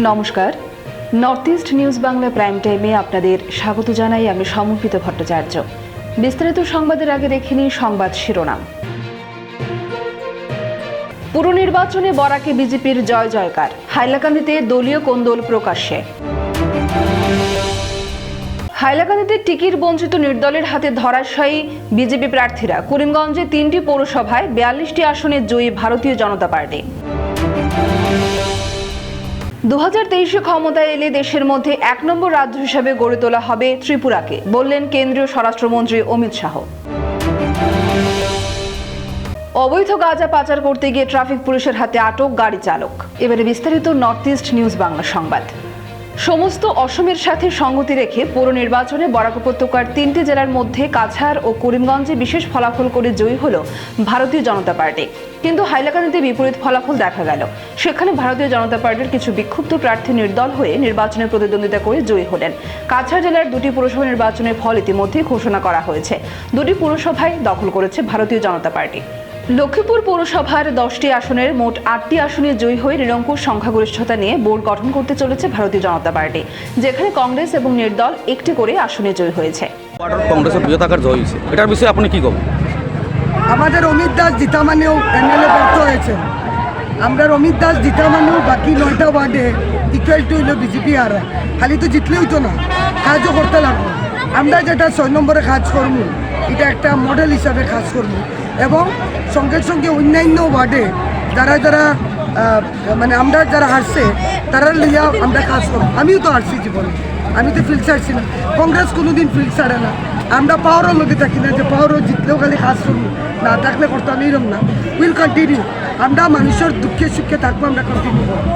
নমস্কার, north east news Bangla prime টাইমে আপনাদের স্বাগত জানাই। আমি সমর্পিত ভট্টাচার্য। বিস্তারিত সংবাদের আগে দেখে নিন সংবাদ শিরোনাম। পুর নির্বাচনে বরাকে বিজেপির জয় জয়কার, হাইলাকান্দিতে দলীয় কোন্দল প্রকাশ্যে। হাইলাকান্দিতে টিকিট বঞ্চিত নির্দলের হাতে ধরাশায়ী বিজেপি প্রার্থীরা। করিমগঞ্জে 3টি পৌরসভায় 42টি আসনে জয়ী ভারতীয় জনতা পার্টি। 2023 ক্ষমতায় এলে দেশের মধ্যে 1 নম্বর রাজ্য হিসেবে গড়ে তোলা হবে ত্রিপুরাকে, বললেন কেন্দ্রীয় স্বরাষ্ট্রমন্ত্রী অমিত শাহ। অবৈধ গাঁজা পাচার করতে গিয়ে ট্রাফিক পুলিশের হাতে আটক গাড়ি চালক। এবারে বিস্তারিত নর্থ ইস্ট নিউজ বাংলা সংবাদ। সমস্ত অসমের সাথে সঙ্গতি রেখে পৌর নির্বাচনে বরাক উপত্যকার 3টি জেলার মধ্যে কাছাড় ও করিমগঞ্জে বিশেষ ফলাফল করে জয়ী হল ভারতীয় জনতা পার্টি। কিন্তু হাইলাকান্দিতে বিপরীত ফলাফল দেখা গেল। সেখানে ভারতীয় জনতা পার্টির কিছু বিক্ষুব্ধ প্রার্থী নির্দল হয়ে নির্বাচনে প্রতিদ্বন্দ্বিতা করে জয়ী হলেন। কাছাড় জেলার 2টি পুরসভা নির্বাচনের ফল ইতিমধ্যেই ঘোষণা করা হয়েছে। 2টি পুরসভায় দখল করেছে ভারতীয় জনতা পার্টি। লক্ষ্মীপুর পৌরসভার 10টি আসনের মোট 8টি আসনে জয়ী হয়ে নিরঙ্কুশ সংখ্যাগরিষ্ঠতা নিয়ে বোর্ড গঠন করতে চলেছে ভারতীয় জনতা পার্টি, যেখানে কংগ্রেস এবং নির্দল একটি করে আসনে জয়ী হয়েছে। কংগ্রেসের বিজয় থাকার জয় হয়েছে, এটার বিষয়ে আপনি কি বলবেন? আমাদের অমিত দাস জিতা মানেও এমএলএ ব্যর্থ হয়েছে। আমরা অমিত দাস জিতা মানেও বাকি 9টা ওয়ার্ডে ইকুয়াল টু হইল বিজেপি। আর খালি তো জিতলেই তো না, কাজও করতে লাগবে। আমরা যেটা 6 নম্বরে কাজ করবো, এটা একটা মডেল হিসাবে কাজ করবো এবং সঙ্গে সঙ্গে অন্যান্য ওয়ার্ডে যারা যারা মানে আমরা যারা হারছে তারা লিয়া আমরা কাজ করবো। আমিও তো হারছি জীবনে, আমি তো ফিল্ড ছাড়ছি না। কংগ্রেস কোনোদিন ফিল্ড ছাড়ে না। আমরা পাওয়ারও লোকে থাকি না যে পাওয়ারও জিতলেও খালি কাজ করবো, না থাকলে করতাম এরম না। Will continue. আমরা মানুষের দুঃখে সুখে থাকবো, আমরা কন্টিনিউ করবো।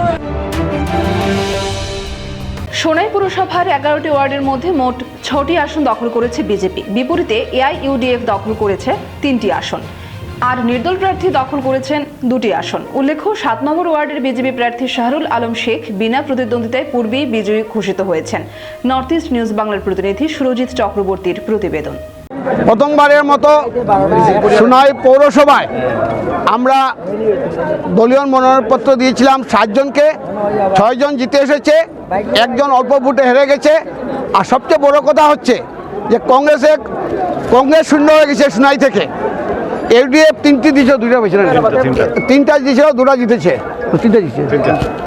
সোনাই পুরসভার 11টি ওয়ার্ডের মধ্যে মোট 6টি আসন দখল করেছে বিজেপি। বিপরীতে এআইইউডিএফ দখল করেছে 3টি আসন, আর নির্দল প্রার্থী দখল করেছেন 2টি আসন। উল্লেখ্য, 7 নম্বর ওয়ার্ডের বিজেপি প্রার্থী শাহরুল আলম শেখ বিনা প্রতিদ্বন্দ্বিতায় পূর্বেই বিজয়ী ঘোষিত হয়েছেন। নর্থ ইস্ট নিউজ বাংলার প্রতিনিধি সুরজিৎ চক্রবর্তীর প্রতিবেদন। প্রথমবারের মতো সোনাই পৌরসভায় আমরা দলীয় মনোনয়নপত্র দিয়েছিলাম 7 জনকে। 6 জন জিতে এসেছে, 1 জন অল্প ভোটে হেরে গেছে। আর সবচেয়ে বড় কথা হচ্ছে যে কংগ্রেস শূন্য হয়ে গেছে সোনাই থেকে। ইউডিএফ 3টি দিয়েছিল, 2টা পেয়েছিল, 3টা দিয়েছিল, 2টা জিতেছে,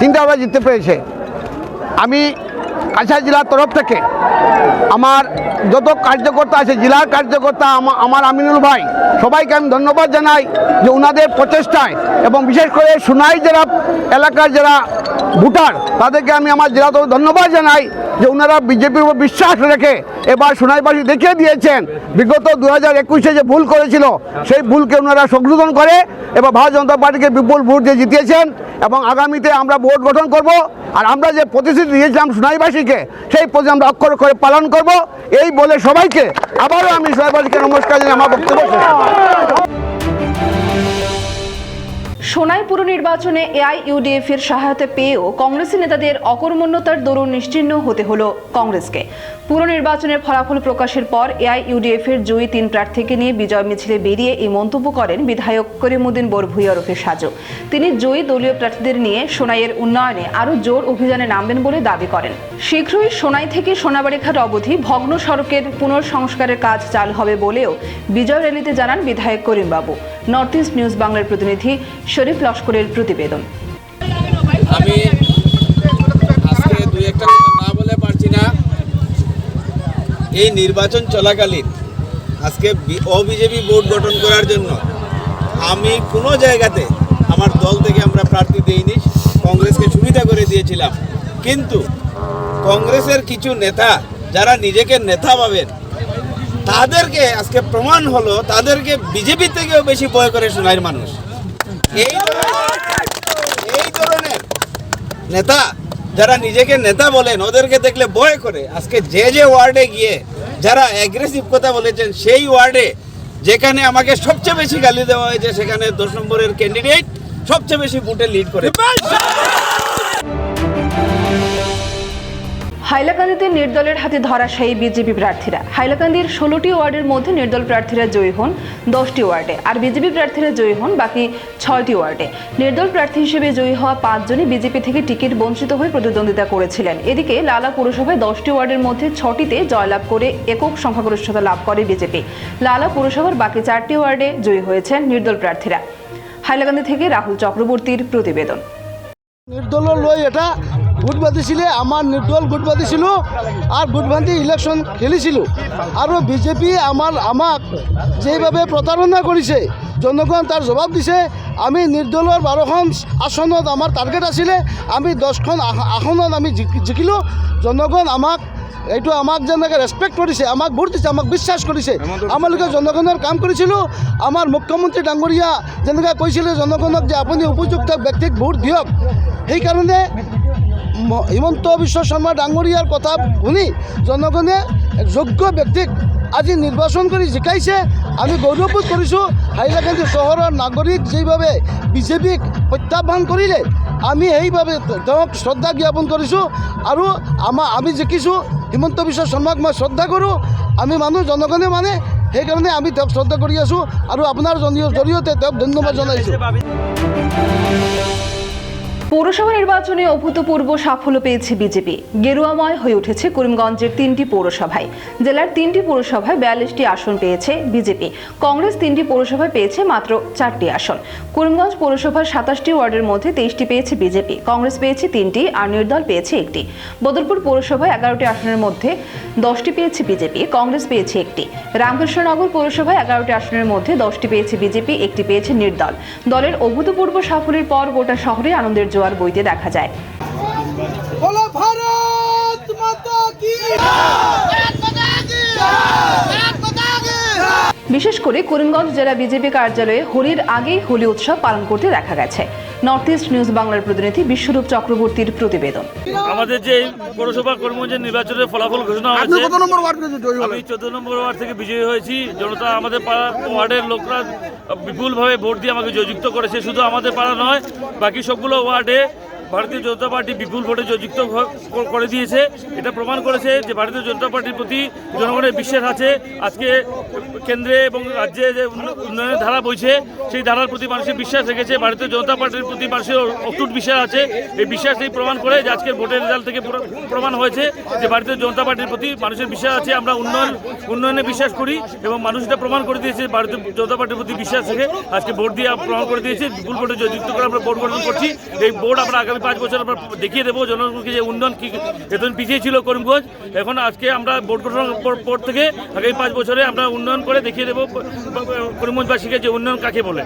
3টা আমরা জিততে পেরেছে। আমি কাছাড় জেলার তরফ থেকে আমার যত কার্যকর্তা আছে, জেলার কার্যকর্তা, আমার আমিনুল ভাই, সবাইকে আমি ধন্যবাদ জানাই যে ওনাদের প্রচেষ্টায়, এবং বিশেষ করে সোনাই জেলা এলাকার যারা ভোটার তাদেরকে আমি আমার জেলা তরফ ধন্যবাদ জানাই যে ওনারা বিজেপির উপর বিশ্বাস রেখে এবার সোনাইবাসী দেখিয়ে দিয়েছেন বিগত 2021-এ যে ভুল করেছিল সেই ভুলকে ওনারা সংশোধন করে এবার ভারতীয় জনতা পার্টিকে বিপুল ভোট দিয়ে জিতিয়েছেন। এবং আগামীতে আমরা বোর্ড গঠন করব, আর আমরা যে প্রতিশ্রুতি দিয়েছিলাম সোনাইবাসীকে সেই প্রতি আমরা অক্ষর করে পালন করব। এই বলে সবাইকে আবারও আমি সোনাইবাসীকে নমস্কার জানিয়ে আমার বক্তব্য। সোনাই পুর নির্বাচনে এআইইউডিএফ এর সহায়তা পেয়েও কংগ্রেসী নেতাদের অকর্মণ্যতার দরুন নিশ্চিহ্ন হতে হলো কংগ্রেসকে। পুর নির্বাচনের ফলাফল প্রকাশের পর এআইইউডিএফ এর জয়ী 3 প্রার্থীকে নিয়ে বিজয় মিছিলে বেরিয়ে এই মন্তব্য করেন বিধায়ক করিমউদ্দিন বরভুইয়া ওরফে সাজু। তিনি জয়ী দলীয় প্রার্থীদের নিয়ে সোনাইয়ের উন্নয়নে আরও জোর অভিযানে নামবেন বলে দাবি করেন। শীঘ্রই সোনাই থেকে সোনাবাড়িঘাট অবধি ভগ্ন সড়কের পুনর্সংস্কারের কাজ চালু হবে বলেও বিজয় র্যালিতে জানান বিধায়ক করিমবাবু। নর্থ ইস্ট নিউজ বাংলার প্রতিনিধি শরীফ লস্করের প্রতিবেদন। আমি আজকে 2-1টা কথা না বলে পারছি না। এই নির্বাচন চলাকালীন আজকে অবিজেপি বোর্ড গঠন করার জন্য আমি কোনো জায়গাতে আমার দল থেকে আমরা প্রার্থী দিইনি, কংগ্রেসকে সুবিধা করে দিয়েছিলাম। কিন্তু কংগ্রেসের কিছু নেতা যারা নিজেকে নেতা ভাবেন তাদেরকে আজকে প্রমাণ হলো তাদেরকে বিজেপি থেকেও বেশি ভয় করে সোনাইয়ের মানুষ। এই ধরনের নেতা যারা নিজেকে নেতা বলেন ওদেরকে দেখলে ভয় করে। আজকে যে ওয়ার্ডে গিয়ে যারা অ্যাগ্রেসিভ কথা বলেছেন সেই ওয়ার্ডে যেখানে আমাকে সবচেয়ে বেশি গালি দেওয়া হয়েছে সেখানে 10 নম্বরের ক্যান্ডিডেট সবচেয়ে বেশি ভোটে লিড করে। হাইলাকান্দিতে নির্দলের হাতে ধরাশায়ী বিজেপি প্রার্থীরা। হাইলাকান্দির 16টি ওয়ার্ডের মধ্যে নির্দল প্রার্থীরা জয়ী হন 10টি ওয়ার্ডে, আর বিজেপি প্রার্থীরা জয়ী হন বাকি 6টি ওয়ার্ডে। নির্দল প্রার্থী হিসেবে জয়ী হওয়া 5 জনই বিজেপি থেকে টিকিট বঞ্চিত হয়ে প্রতিদ্বন্দ্বিতা করেছিলেন। এদিকে লালা পুরসভায় 10টি ওয়ার্ডের মধ্যে 6টিতে জয়লাভ করে একক সংখ্যাগরিষ্ঠতা লাভ করে বিজেপি। লালা পুরসভার বাকি 4টি ওয়ার্ডে জয়ী হয়েছেন নির্দল প্রার্থীরা। হাইলাকান্দি থেকে রাহুল চক্রবর্তীর প্রতিবেদন। নির্দল লই এটা গুট বাঁধিছিল, আমার নির্দল গুট বাঁধিছিল আর গুট বাঁধি ইলেকশন খেলিছিল। আৰু বিজেপি আমাক যেভাবে প্রতারণা কৰিছে জনগণ তাৰ জবাব দিছে। আমি নির্দলৰ 12খন আসনত আমাৰ টার্গেট আছিলে, আমি 10খন আসনত আমি জিকিলোঁ। জনগণ আমাক যেনেকৈ ৰেচপেক্ট কৰিছে, আমাক ভোট দিছে, আমাক বিশ্বাস কৰিছে। আমালোকে জনগণৰ কাম কৰিছিলোঁ। আমাৰ মুখ্যমন্ত্ৰী ডাঙৰীয়া যেনেকৈ কৈছিলে জনগণক যে আপুনি উপযুক্ত ব্যক্তিক ভোট দিয়ক, সেইকাৰণে হিমন্ত বিশ্ব শৰ্মা ডাঙৰীয়াৰ কথা শুনি জনগণে যোগ্য ব্যক্তিক আজি নিৰ্বাচন কৰি জিকাইছে। আমি গৌৰৱবোধ কৰিছোঁ। হাইলাকান্দি চহৰৰ নাগৰিক যেভাবে বিজেপিক প্ৰত্যাহ্বান কৰিলে, আমি সেইভাবে তেওঁক শ্ৰদ্ধা জ্ঞাপন কৰিছোঁ। আৰু আমি জিকিছোঁ। হিমন্ত বিশ্ব শৰ্মাক মই শ্ৰদ্ধা কৰোঁ। আমি মানুহ, জনগণে মানে, সেইকাৰণে আমি তেওঁক শ্ৰদ্ধা কৰি আছোঁ আৰু আপোনাৰ জৰিয়তে তেওঁক ধন্যবাদ জনাইছোঁ। পৌরসভা নির্বাচনে অভূতপূর্ব সাফল্য পেয়েছে বিজেপি। গেরুয়াময় হয়ে উঠেছে করিমগঞ্জের 3টি পৌরসভায়। জেলার 3টি পৌরসভায় 42টি আসন পেয়েছে বিজেপি। কংগ্রেস 3টি পৌরসভায় পেয়েছে মাত্র 4টি আসন। করিমগঞ্জ পৌরসভার 27টি ওয়ার্ডের মধ্যে 23টি পেয়েছে বিজেপি, কংগ্রেস পেয়েছে 3টি আর নির্দল পেয়েছে 1টি। বদরপুর পৌরসভায় 11টি আসনের মধ্যে 10টি পেয়েছে বিজেপি, কংগ্রেস পেয়েছে 1টি। রামকৃষ্ণনগর পৌরসভায় 11টি আসনের মধ্যে 10টি পেয়েছে বিজেপি, 1টি পেয়েছে নির্দল। দলের অভূতপূর্ব সাফল্যের পর গোটা শহরে আনন্দের জোয়ার বইতে দেখা যায়। বিশেষ করে করিমগঞ্জ জেলা বিজেপি কার্যালয়ে হোলির আগেই হোলি উৎসব পালন করতে দেখা গেছে। নর্থ ইস্ট নিউজ বাংলার প্রতিনিধি বিশ্বরূপ চক্রবর্তীর প্রতিবেদন। আমাদের যে পৌরসভা করিমগঞ্জের নির্বাচনের ফলাফল ঘোষণা হয়েছে, আমি 14 নম্বর ওয়ার্ড থেকে বিজয়ী হয়েছি। জনতা আমাদের পাড়া ওয়ার্ডের লোকরা বিপুলভাবে ভোট দিয়ে আমাকে জয়যুক্ত করেছে। শুধু আমাদের পাড়া নয়, বাকি সবগুলো ওয়ার্ডে ভারতীয় জনতা পার্টি বিপুল ভোটে জয়যুক্ত করে দিয়েছে। এটা প্রমাণ করেছে যে ভারতীয় জনতা পার্টির প্রতি জনগণের বিশ্বাস আছে। আজকে কেন্দ্রে এবং রাজ্যে যে উন্নয়নের ধারা বইছে, সেই ধারার প্রতি মানুষের বিশ্বাস রেখেছে। ভারতীয় জনতা পার্টির প্রতি মানুষের অটুট বিশ্বাস আছে। এই বিশ্বাসই প্রমাণ করে যে আজকের ভোটের রেজাল্ট থেকে প্রমাণ হয়েছে যে ভারতীয় জনতা পার্টির প্রতি মানুষের বিশ্বাস আছে। আমরা উন্নয়নে বিশ্বাস করি এবং মানুষ এটা প্রমাণ করে দিয়েছে ভারতীয় জনতা পার্টির প্রতি বিশ্বাস রেখে আজকে ভোট দিয়ে প্রমাণ করে দিয়েছে। বিপুল ভোটে জয়যুক্ত করে আমরা ভোট গঠন করছি। এই ভোট আমরা আগামী 5 বছর আমরা দেখিয়ে দেবো জনগণকে যে উন্নয়ন কি এতদিন পিছিয়ে ছিল করিমগঞ্জ। এখন আজকে আমরা ভোট গঠনের পর থেকে আগামী 5 বছরে আমরা উন্নয়ন করে দেখিয়ে দেবো করিমগঞ্জবাসীকে যে উন্নয়ন কাকে বলে।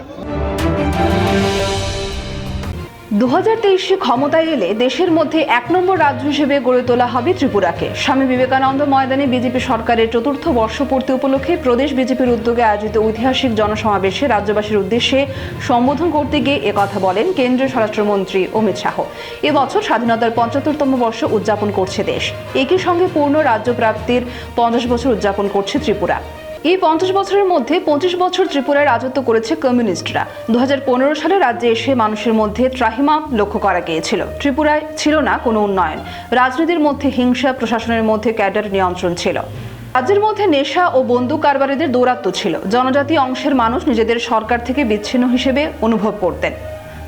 2023 ক্ষমতায় এলে দেশের মধ্যে 1 নম্বর রাজ্য হিসেবে গড়ে তোলা হবে ত্রিপুরাকে। স্বামী বিবেকানন্দ ময়দানে বিজেপি সরকারের 4র্থ বর্ষপূর্তি উপলক্ষে প্রদেশ বিজেপির উদ্যোগে আয়োজিত ঐতিহাসিক জনসমাবেশে রাজ্যবাসীর উদ্দেশ্যে সম্বোধন করতে গিয়ে একথা বলেন কেন্দ্রীয় স্বরাষ্ট্রমন্ত্রী অমিত শাহ। এবছর স্বাধীনতার 75তম বর্ষ উদযাপন করছে দেশ। একই সঙ্গে পূর্ণ রাজ্য প্রাপ্তির 50 বছর উদযাপন করছে ত্রিপুরা। এই 50 বছরের মধ্যে 25 বছর ত্রিপুরায় রাজত্ব করেছে কমিউনিস্টরা। 2015 সালে রাজ্যে এসে মানুষের মধ্যে ত্রাহিমা লক্ষ্য করা গিয়েছিল। ত্রিপুরায় ছিল না কোনো উন্নয়ন, রাজনীতির মধ্যে হিংসা, প্রশাসনের মধ্যে ক্যাডার নিয়ন্ত্রণ ছিল। রাজ্যের মধ্যে নেশা ও বন্দুক কারবারিদের দৌরাত্ম্য ছিল। জনজাতি অংশের মানুষ নিজেদের সরকার থেকে বিচ্ছিন্ন হিসেবে অনুভব করতেন।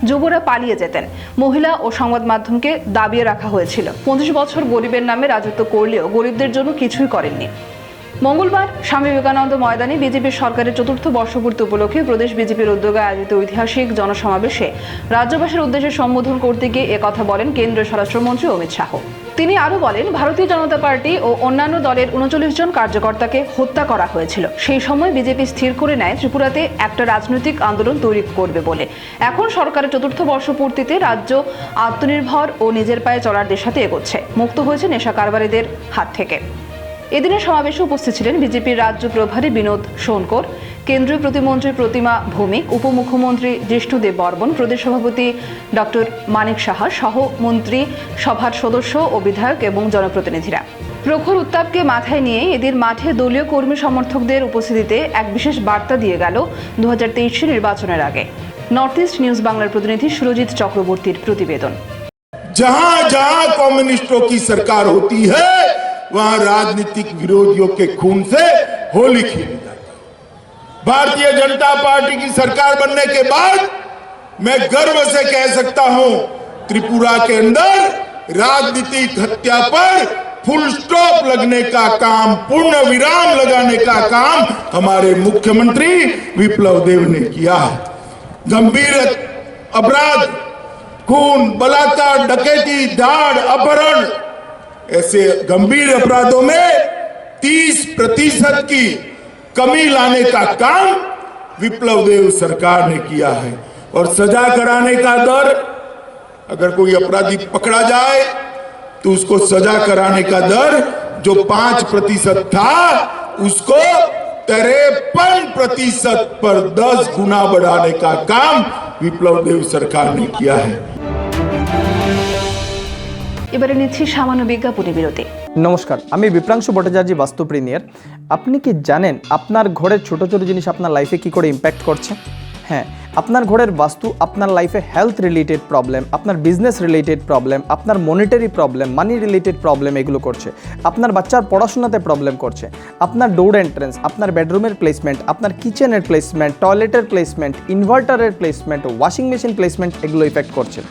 যুবরা পালিয়ে যেতেন। মহিলা ও সংবাদ মাধ্যমকে দাবিয়ে রাখা হয়েছিল। 25 বছর গরিবের নামে রাজত্ব করলেও গরিবদের জন্য কিছুই করেননি। মঙ্গলবার স্বামী বিবেকানন্দ ময়দানে বিজেপির সরকারের 4র্থ বর্ষপূর্তি উপলক্ষে প্রদেশ বিজেপির উদ্যোগে আয়োজিত ঐতিহাসিক জনসমাবেশে রাজ্যবাসীর উদ্দেশ্যে সম্বোধন করতে গিয়ে একথা বলেন কেন্দ্রীয় স্বরাষ্ট্রমন্ত্রী অমিত শাহ। তিনি আরও বলেন, ভারতীয় জনতা পার্টি ও অন্যান্য দলের 39 জন কার্যকর্তাকে হত্যা করা হয়েছিল। সেই সময় বিজেপি স্থির করে নেয় ত্রিপুরাতে একটা রাজনৈতিক আন্দোলন তৈরি করবে বলে। এখন সরকারের 4র্থ বর্ষপূর্তিতে রাজ্য আত্মনির্ভর ও নিজের পায়ে চলার দিশাতে এগোচ্ছে, মুক্ত হয়েছে নেশা কারবারিদের হাত থেকে। এদিনের সমাবেশে উপস্থিত ছিলেন বিজেপির রাজ্য প্রভারী বিনোদ সোনকর, কেন্দ্রীয় প্রতিমন্ত্রী প্রতিমা ভৌমিক, উপমুখ্যমন্ত্রী জিষ্ণুদেব বর্মন, প্রদেশ সভাপতি ডক্টর মানিক সাহা সহ মন্ত্রী, সভার সদস্য ও বিধায়ক এবং জনপ্রতিনিধিরা। প্রখর উত্তাপকে মাথায় নিয়ে এদিন মাঠে দলীয় কর্মী সমর্থকদের উপস্থিতিতে এক বিশেষ বার্তা দিয়ে গেল 2023 নির্বাচনের আগে। নর্থ ইস্ট নিউজ বাংলার প্রতিনিধি সুরজিৎ চক্রবর্তীর প্রতিবেদন। जहां जहां कम्युनिस्टों की सरकार होती है वहां राजनीतिक विरोधियों के खून से होली खेली जाती है। भारतीय जनता पार्टी की सरकार बनने के बाद मैं गर्व से कह सकता हूं त्रिपुरा के अंदर राजनीतिक हत्या पर फुल स्टॉप लगने का काम, पूर्ण विराम लगाने का काम हमारे मुख्यमंत्री विप्लव देव ने किया है। गंभीर अपराध, खून, बलात्कार, डकैती, दाड़, अपहरण ऐसे गंभीर अपराधों में 30% की कमी लाने का काम विप्लव देव सरकार ने किया है। और सजा कराने का दर, अगर कोई अपराधी पकड़ा जाए तो उसको सजा कराने का दर जो 5% था उसको 53% पर 10 गुना बढ़ाने का काम विप्लव देव सरकार ने किया है। এবারে নিচ্ছি সামান্য বিজ্ঞাপনী বিরতি। নমস্কার, আমি বিপ্রাংশু ভট্টাচার্য, বাস্তুপ্রেমিয়ার। আপনি কি জানেন আপনার ঘরের ছোট ছোট জিনিস আপনার লাইফে কি করে ইম্প্যাক্ট করছে? হ্যাঁ, আপনার ঘরের বাস্তু আপনার লাইফে হেলথ রিলেটেড প্রবলেম, আপনার বিজনেস রিলেটেড প্রবলেম, আপনার মনিটারি প্রবলেম, মানি রিলেটেড প্রবলেম এগুলো করছে। আপনার বাচ্চার পড়াশোনাতে প্রবলেম করছে। আপনার ডোর এন্ট্রেন্স, আপনার বেডরুমের প্লেসমেন্ট, আপনার কিচেনের প্লেসমেন্ট, টয়লেটের প্লেসমেন্ট, ইনভার্টারের প্লেসমেন্ট, ওয়াশিং মেশিন প্লেসমেন্ট এগুলো ইফেক্ট করছে।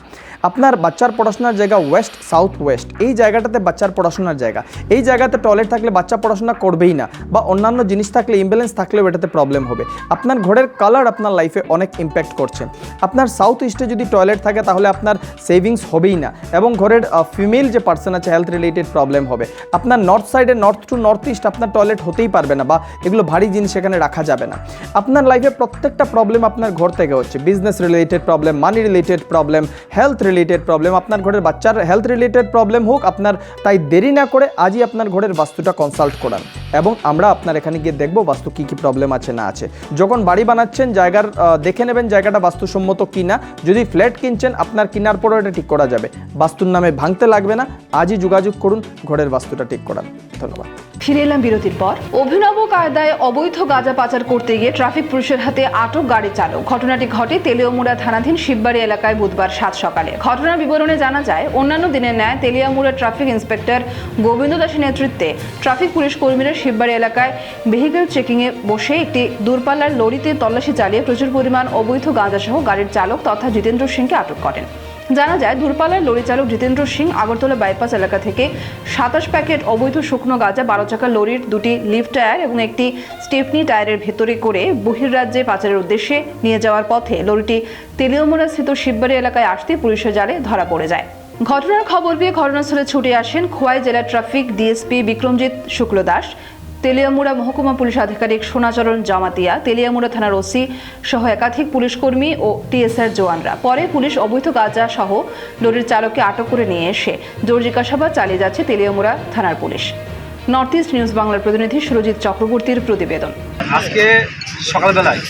আপনার বাচ্চার পড়াশোনার জায়গা ওয়েস্ট, সাউথ ওয়েস্ট, এই জায়গাটাতে বাচ্চার পড়াশোনার জায়গা, এই জায়গাতে টয়লেট থাকলে বাচ্চা পড়াশোনা করবেই না, বা অন্যান্য জিনিস থাকলে ইমব্যালেন্স থাকলেও এটাতে প্রবলেম হবে। আপনার ঘরের কালার আপনার লাইফে অনেক ইম্প্যাক্ট করছে। আপনার সাউথ ইস্টে যদি টয়লেট থাকে তাহলে আপনার সেভিংস হবেই না, এবং ঘরের ফিমেল যে পার্সন আছে হেলথ রিলেটেড প্রবলেম হবে। আপনার নর্থ সাইডে, নর্থ টু নর্থ ইস্ট আপনার টয়লেট হতেই পারবে না, বা এগুলো ভারী জিনিস এখানে রাখা যাবে না। আপনার লাইফে প্রত্যেকটা প্রবলেম আপনার ঘর থেকে হচ্ছে। বিজনেস রিলেটেড প্রবলেম, মানি related problem, health related problem, আপনার ঘরের বাচ্চার হেলথ রিলেটেড প্রবলেম হোক আপনার, তাই দেরি না করে আজই আপনার ঘরের বাস্তুটা কনসাল্ট করান, এবং আমরা আপনার এখানে গিয়ে দেখবো বাস্তু কী কী প্রবলেম আছে না আছে। যখন বাড়ি বানাচ্ছেন জায়গার দেখে নেবেন জায়গাটা বাস্তুসম্মত কি না। যদি ফ্ল্যাট কিনছেন আপনার কেনার পরও এটা ঠিক করা যাবে, বাস্তুর নামে ভাঙতে লাগবে না। আজই যোগাযোগ করুন, ঘরের বাস্তুটা ঠিক করান। ধন্যবাদ। ফিরে এলাম বিরতির পর। অভিনব কায়দায় অবৈধ গাঁজা পাচার করতে গিয়ে ট্রাফিক পুলিশের হাতে আটক গাড়ি চালক। ঘটনাটি ঘটে তেলিয়ামুড়া থানাধীন শিববাড়ি এলাকায় বুধবার 7 সকালে। ঘটনার বিবরণে জানা যায়, অন্যান্য দিনের ন্যায় তেলিয়ামুড়া ট্রাফিক ইন্সপেক্টর গোবিন্দ দাসের নেতৃত্বে ট্রাফিক পুলিশ কর্মীরা শিববাড়ি এলাকায় ভেহিকেল চেকিংয়ে বসে একটি দূরপাল্লার লরিতে তল্লাশি চালিয়ে প্রচুর পরিমাণ অবৈধ গাঁজা সহ গাড়ির চালক তথা জিতেন্দ্র সিংকে আটক করেন। জানা যায়, দূরপাল্লার লরি চালক জিতেন্দ্র সিং আগরতলা বাইপাস এলাকা থেকে 27 প্যাকেট অবৈধ শুকনো গাঁজা 12 চাকার লরির 2টি লিফট টায়ার এবং একটি স্টেপনি টায়ারের ভেতরে করে বহির্রাজ্যে পাচারের উদ্দেশ্যে নিয়ে যাওয়ার পথে লরিটি তেলিয়ামুড়া স্থিত শিববাড়ি এলাকায় আসতে পুলিশের জালে ধরা পড়ে যায়। ঘটনার খবর পেয়ে ঘটনাস্থলে ছুটে আসেন খোয়াই জেলা ট্রাফিক ডিএসপি বিক্রমজিৎ শুক্লদাস, তেলিয়ামুড়া মহকুমা পুলিশ আধিকারিক সোনাচরণ জামাতিয়া, তেলিয়ামুড়া থানার ওসি সহ একাধিক পুলিশ কর্মী ও টিএসআর জওয়ানরা। পরে পুলিশ অবৈধ গাঁজা সহ লরির চালককে আটক করে নিয়ে এসে জোর জিজ্ঞাসাবাদ চালিয়ে যাচ্ছে তেলিয়ামুড়া থানার পুলিশ। নর্থ ইস্ট নিউজ বাংলার প্রতিনিধি সুরজিৎ চক্রবর্তীর প্রতিবেদন। আজকে সকালবেলায়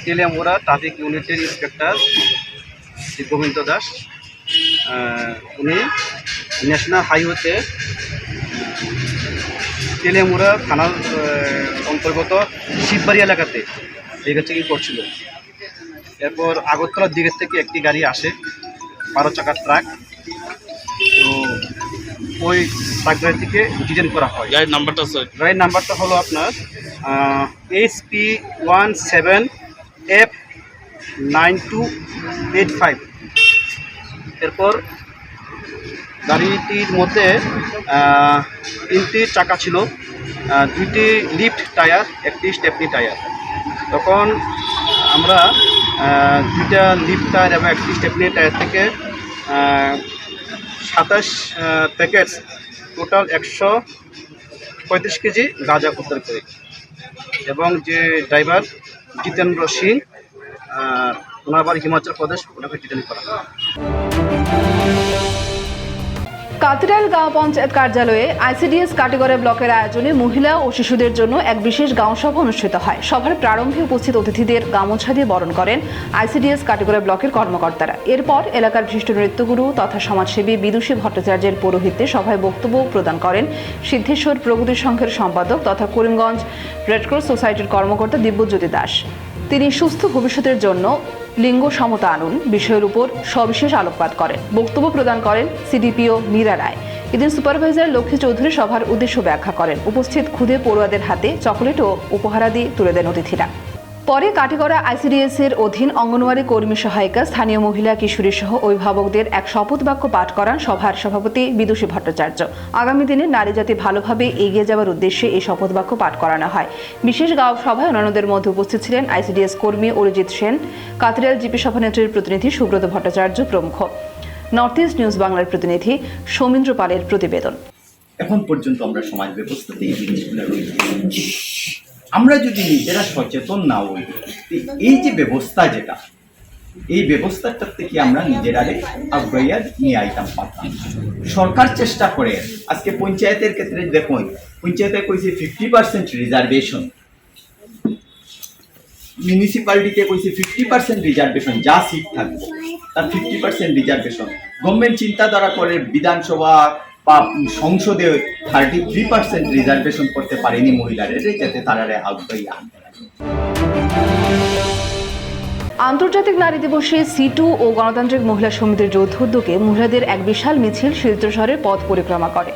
তেলিয়ামুড়া ট্রাফিক ইউনিটের ইন্সপেক্টর শ্রী গোবিন্দ দাস, উনি ন্যাশনাল হাইওয়েতে তেলিয়ামুড়া থানার অন্তর্গত শিববাড়ি এলাকাতে ভেহিকেল চেকিং করছিল। এরপর আগরতলার দিকের থেকে একটি গাড়ি আসে, 12 চাকার ট্রাক। তো ওই ট্রাক গাড়ি থেকে ডিটেন করা হয়। গাড়ির নাম্বারটা স্যার? গাড়ির নাম্বারটা হলো আপনার SP17F9285। এরপর গাড়িটির মধ্যে 3টি চাকা ছিল, 2টি লিফট টায়ার, একটি স্টেপনি টায়ার। তখন আমরা 2টা লিফট টায়ার এবং একটি স্টেপনি টায়ার থেকে 27 প্যাকেট টোটাল 135 কেজি গাঁজা উদ্ধার করি, এবং যে ড্রাইভার জিতেন্দ্র সিং, ওনার বাড়ি হিমাচল প্রদেশ, ওনাকে ডিটেইন করা হয়। কাতিরাল গাঁও পঞ্চায়েত কার্যালয়ে আইসিডিএস কাটিগড়া ব্লকের আয়োজনে মহিলা ও শিশুদের জন্য এক বিশেষ গাঁও সভা অনুষ্ঠিত হয়। সভার প্রারম্ভে উপস্থিত অতিথিদের গামোছা দিয়ে বরণ করেন আইসিডিএস কাটিগড়া ব্লকের কর্মকর্তারা। এরপর এলাকার বিশিষ্ট নৃত্যগুরু তথা সমাজসেবী বিদুষী ভট্টাচার্যের পৌরোহিত্যে সভায় বক্তব্য প্রদান করেন সিদ্ধেশ্বর প্রগতি সংঘের সম্পাদক তথা করিমগঞ্জ রেডক্রস সোসাইটির কর্মকর্তা দিব্যজ্যোতি দাস। তিনি সুস্থ ভবিষ্যতের জন্য লিঙ্গ সমতা আনুন বিষয়ের উপর সবিশেষ আলোকপাত করেন। বক্তব্য প্রদান করেন সিডিপিও মীরা রায়। এদিন সুপারভাইজার লক্ষ্মী চৌধুরী সভার উদ্দেশ্য ব্যাখ্যা করেন। উপস্থিত ক্ষুদে পড়ুয়াদের হাতে চকোলেট ও উপহারাদি তুলে দেন অতিথিরা। পরে কাটিগড়া আইসিডিএস এর অধীন অঙ্গনওয়াড়ি কর্মী সহায়িকা, স্থানীয় মহিলা, কিশোরী সহ অভিভাবকদের এক শপথ বাক্য পাঠ করান সভার সভাপতি বিদুষী ভট্টাচার্য। আগামী দিনে নারী জাতি ভালোভাবে এগিয়ে যাওয়ার উদ্দেশ্যে এই শপথ বাক্য পাঠ করানো হয়। বিশেষ গাঁও সভায় অন্যান্যদের মধ্যে উপস্থিত ছিলেন আইসিডিএস কর্মী অরিজিৎ সেন, কাতিরাল জিপি সভানেত্রীর প্রতিনিধি সুব্রত ভট্টাচার্য প্রমুখ। নর্থ ইস্ট নিউজ বাংলার প্রতিনিধি সৌমিন্দ্র পালের প্রতিবেদন। এখন পর্যন্ত আমরা সমাজ ব্যবস্থাতে এই জিনিসগুলো রয়েছে, আমরা যদি নিজেরা সচেতন না হই, এই যে ব্যবস্থা যেটা, এই ব্যবস্থাটা থেকে আমরা নিজেরারে আগ্রহিয়া নিয়ে আইতাম পারতাম। সরকার চেষ্টা করে, আজকে পঞ্চায়েতের ক্ষেত্রে দেখুন, পঞ্চায়েতে কইছে 50% রিজার্ভেশন, মিউনিসিপ্যালিটিতে কইছে 50% রিজার্ভেশন, যা সিট থাকবে তার 50% রিজার্ভেশন। গভর্নমেন্ট চিন্তাধারা করে বিধানসভা বা সংসদে 33% রিজার্ভেশন করতে পারেনি মহিলাদের, যাতে তারা আগ্রহী আনতে পারে। আন্তর্জাতিক নারী দিবসে সিটু ও গণতান্ত্রিক মহিলা সমিতির যৌথ উদ্যোগে মহিলাদের এক বিশাল মিছিল শিলচর শহরের পথ পরিক্রমা করে।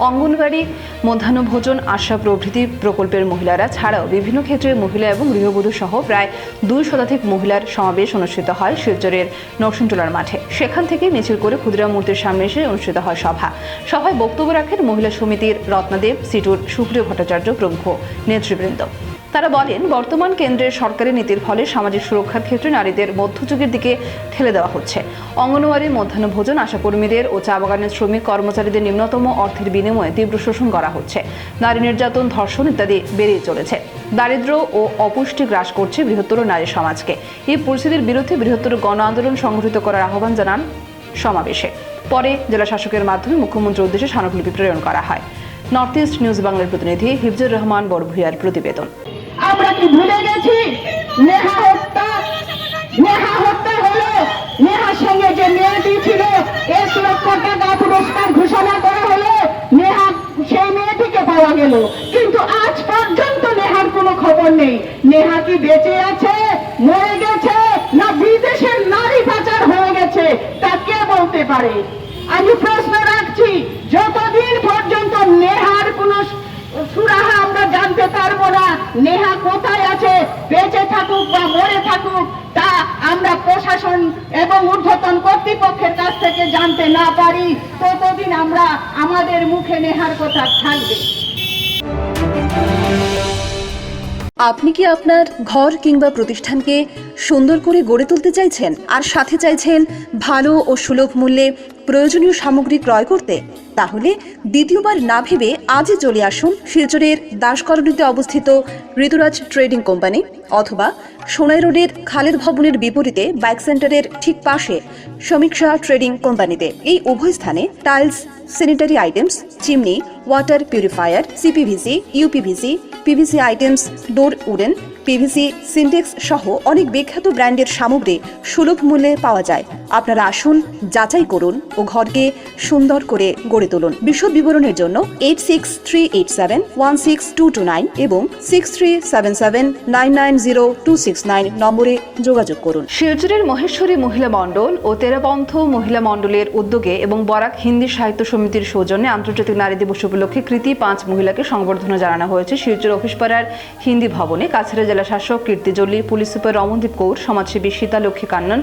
অঙ্গনবাড়ি, মধ্যাহ্নভোজন, আশা প্রভৃতি প্রকল্পের মহিলারা ছাড়াও বিভিন্ন ক্ষেত্রে মহিলা এবং গৃহবধূ সহ প্রায় 2 শতাধিক মহিলার সমাবেশ অনুষ্ঠিত হয় শিলচরের নরসিংটোলার মাঠে। সেখান থেকে মিছিল করে ক্ষুদিরাম মূর্তির সামনে এসে অনুষ্ঠিত হয় সভা। সভায় বক্তব্য রাখেন মহিলা সমিতির রত্নাদেব, সিটুর সুপ্রিয় ভট্টাচার্য প্রমুখ নেতৃবৃন্দ। তারা বলেন, বর্তমান কেন্দ্রের সরকারি নীতির ফলে সামাজিক সুরক্ষার ক্ষেত্রে নারীদের মধ্যযুগের দিকে ঠেলে দেওয়া হচ্ছে। অঙ্গনওয়াড়ি, মধ্যাহ্নভোজন, আশাকর্মীদের ও চা বাগানের শ্রমিক কর্মচারীদের নিম্নতম অর্থের বিনিময়ে তীব্র শোষণ করা হচ্ছে। নারী নির্যাতন, ধর্ষণ ইত্যাদি বেড়েই চলেছে। দারিদ্র্য ও অপুষ্টি গ্রাস করছে বৃহত্তর নারী সমাজকে। এই পরিস্থিতির বিরুদ্ধে বৃহত্তর গণ আন্দোলন সংগঠিত করার আহ্বান জানান সমাবেশে। পরে জেলা শাসকের মাধ্যমে মুখ্যমন্ত্রীর উদ্দেশ্যে স্মারকলিপি প্রেরণ করা হয়। নর্থ ইস্ট নিউজ বাংলার প্রতিনিধি হিফজুর রহমান বড়ভূঁইয়ার প্রতিবেদন। আমরা কি ভুলে গেছি নেহা হত্যা হলো? নেহার সঙ্গে যে মেয়েটি ছিল 1 লক্ষ টাকা পুরস্কার ঘোষণা করা হলো, নেহা সেই মেয়েটিকে পাওয়া গেল, কিন্তু আজ পর্যন্ত নেহার কোনো খবর নেই। নেহা কি বেঁচে আছে, মরে গেছে, না বিদেশের নারী পাচার হয়ে গেছে, তা কে বলতে পারে? আমি প্রশ্ন রাখছি, যতদিন পর্যন্ত নেহার কোনো সুরাহা আমরা জানতে পারবো না, নেহা কোথায় আছে, বেঁচে থাকুক বা মরে থাকুক, তা আমরা প্রশাসন এবং ঊর্ধ্বতন কর্তৃপক্ষের কাছ থেকে জানতে না পারি, ততদিন আমরা আমাদের মুখে নেহার কথা থাকবে। আপনি কি আপনার ঘর কিংবা প্রতিষ্ঠানকে সুন্দর করে গড়ে তুলতে চাইছেন, আর সাথে চাইছেন ভালো ও সুলভ মূল্যে প্রয়োজনীয় সামগ্রী ক্রয় করতে? তাহলে দ্বিতীয়বার না ভেবে আজই চলে আসুন শিলচরের দাসকলোনিতে অবস্থিত ঋতুরাজ ট্রেডিং কোম্পানি অথবা সোনাই রোডের খালেদ ভবনের বিপরীতে বাইক সেন্টারের ঠিক পাশে সমীক্ষা ট্রেডিং কোম্পানিতে। এই উভয় স্থানে tiles, sanitary items, chimney, water purifier, CPVC, uPVC, PVC items, ডোর উডেন, পিভিসি, সিনটেক্স সহ অনেক বিখ্যাত ব্র্যান্ডের সামগ্রী সুলভ মূল্যে পাওয়া যায়। আপনারা আসুন, যাচাই করুন ও ঘরকে সুন্দর করে গড়ে তুলুন। বিশদ বিবরণের জন্য 8638716229 এবং 6377990269 নম্বরে যোগাযোগ করুন। শিলচরের মহেশ্বরী মহিলা মণ্ডল ও তেরাপন্থ মহিলা মণ্ডলের উদ্যোগে এবং বরাক হিন্দি সাহিত্য সমিতির সৌজন্যে আন্তর্জাতিক নারী দিবস উপলক্ষে কৃতি 5 মহিলাকে সংবর্ধনা জানানো হয়েছে শিলচর অফিসপাড়ার হিন্দি ভবনে। কাছাড়া জেলা শাসক কীর্তি জল্লি, পুলিশ সুপার রমনদীপ কৌর, সমাজসেবী সীতা লক্ষ্মী কান্নন,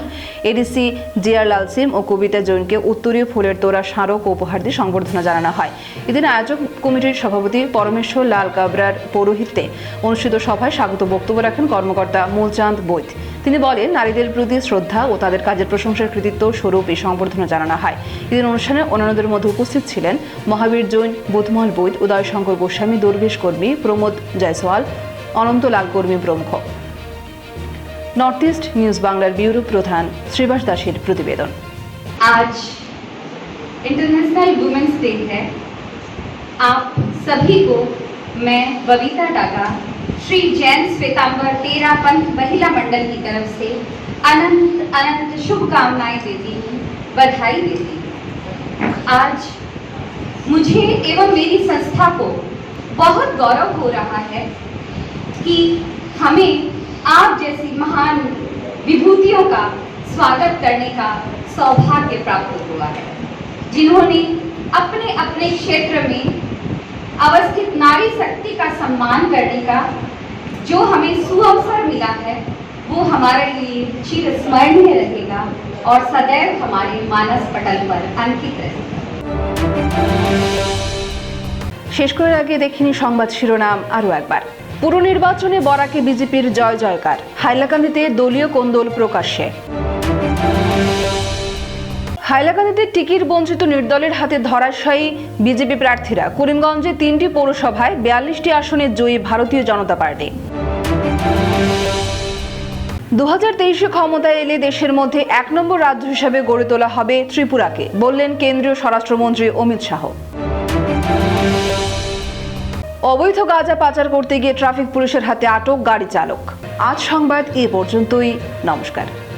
এডিসি জিআর লালসিম ও কবিতা জৈনকে উত্তরীয় ফুলের তোড়া স্মারক ও উপহার দিয়ে সংবর্ধনা জানানো হয়। এদিন আয়োজক কমিটির সভাপতি পরমেশ্বর লাল কাবরার পৌরোহিত্যে অনুষ্ঠিত সভায় স্বাগত বক্তব্য রাখেন কর্মকর্তা মূলচাঁদ বৈদ। তিনি বলেন, নারীদের প্রতি শ্রদ্ধা ও তাদের কাজের প্রশংসার কৃতিত্ব স্বরূপ এই সংবর্ধনা জানানো হয়। এদিন অনুষ্ঠানে অন্যান্যদের মধ্যে উপস্থিত ছিলেন মহাবীর জৈন, বোধমল বৈদ, উদয় শঙ্কর গোস্বামী, দুর্গেশ কর্মী, প্রমোদ জয়সওয়াল, অনন্ত লাল কর্মী প্রমুখ। নর্থ ইস্ট নিউজ বাংলার ব্যুরো প্রধান শ্রীবাস দাসের প্রতিবেদন। आज इंटरनेशनल वुमेन्स डे है। आप सभी को मैं बबीता डागा, श्री जैन श्वेतांबर तेरा पंथ महिला मंडल की तरफ से अनंत अनंत शुभकामनाएं देती हूँ, बधाई देती हूँ। आज मुझे एवं मेरी संस्था को बहुत गौरव हो रहा है कि हमें आप जैसी महान विभूतियों का स्वागत करने का सौभाग्य प्राप्त हुआ है, जिन्होंने अपने अपने क्षेत्र में अवस्थित नारी शक्ति का सम्मान करने का जो हमें सुअवसर मिला है, वो हमारे लिए चिरस्मरणीय रहेगा और सदैव हमारे मानस पटल पर अंकित रहेगा। শেষ করার আগে দেখিনি সংবাদ শিরোনাম আরও একবার। পুর নির্বাচনে বরাকে বিজেপির জয় জয়কার, হাইলাকান্দিতে দলীয় কোন্দল প্রকাশ্যে। হাইলাকান্দিতে টিকিট বঞ্চিত নির্দলের হাতে ধরাশায়ী বিজেপি প্রার্থীরা। করিমগঞ্জে ৩টি পৌরসভায় ৪২টি আসনে জয়ী ভারতীয় জনতা পার্টি। 2023 ক্ষমতায় এলে দেশের মধ্যে ১ নম্বর রাজ্য হিসেবে গড়ে তোলা হবে ত্রিপুরাকে, বললেন কেন্দ্রীয় স্বরাষ্ট্রমন্ত্রী অমিত শাহ। অবৈধ গাঁজা পাচার করতে গিয়ে ট্রাফিক পুলিশের হাতে আটক গাড়ি চালক। আজ সংবাদ এ পর্যন্তই। নমস্কার।